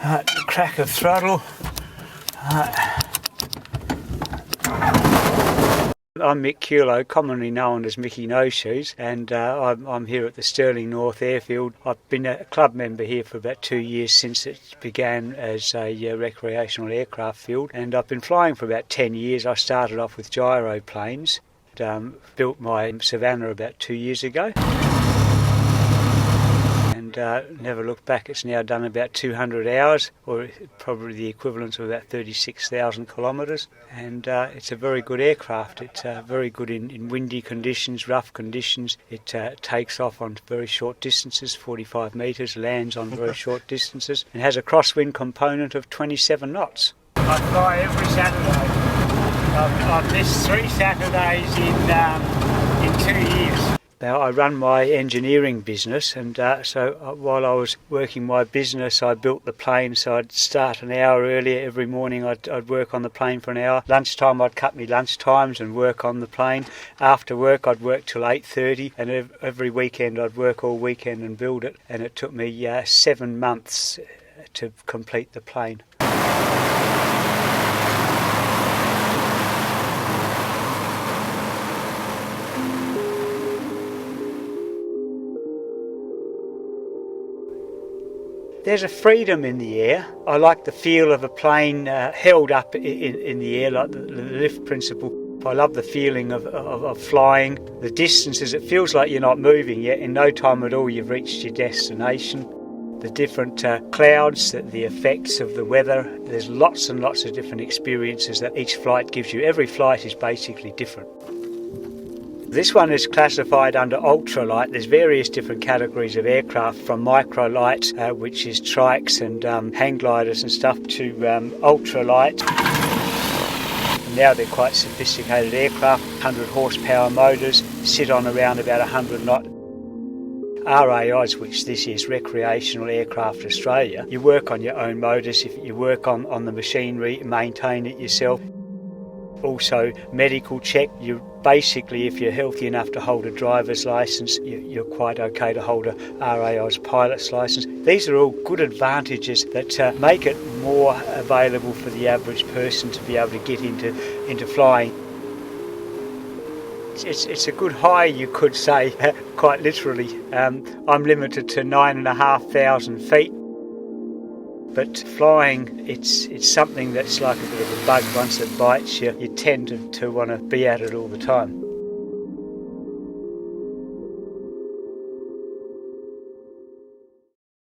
Crack of throttle. I'm Mick Kulow, commonly known as Micky No Shoes, and I'm here at the Stirling North Airfield. I've been a club member here for about 2 years since it began as a recreational aircraft field, and I've been flying for about 10 years. I started off with gyroplanes, built my Savannah about 2 years ago, and never looked back. It's now done about 200 hours, or probably the equivalent of about 36,000 kilometres, and it's a very good aircraft. It's very good in windy conditions, rough conditions. It takes off on very short distances, 45 metres, lands on very short distances, and has a crosswind component of 27 knots. I fly every Saturday. I've missed 3 Saturdays in 2 years. Now, I run my engineering business, and so while I was working my business, I built the plane. So I'd start an hour earlier every morning. I'd work on the plane for an hour. Lunchtime, I'd cut me lunch times and work on the plane. After work, I'd work till 8:30, and every weekend I'd work all weekend and build it. And it took me 7 months to complete the plane. There's a freedom in the air. I like the feel of a plane held up in the air, like the lift principle. I love the feeling of flying. The distances, it feels like you're not moving yet. In no time at all, you've reached your destination. The different clouds, the effects of the weather. There's lots and lots of different experiences that each flight gives you. Every flight is basically different. This one is classified under Ultralight. There's various different categories of aircraft, from microlight, which is trikes and hang gliders and stuff, to ultralight. And now they're quite sophisticated aircraft, 100 horsepower motors, sit on around about 100 knot. RAIs, which this is Recreational Aircraft Australia, you work on your own motors, if you work on the machinery, maintain it yourself. Also, medical check. You basically, if you're healthy enough to hold a driver's licence, you're quite okay to hold a RAI's pilot's licence. These are all good advantages that make it more available for the average person to be able to get into flying. It's a good high, you could say, quite literally. I'm limited to 9,500 feet. But flying, it's something that's like a bit of a bug. Once it bites you, you tend to want to be at it all the time.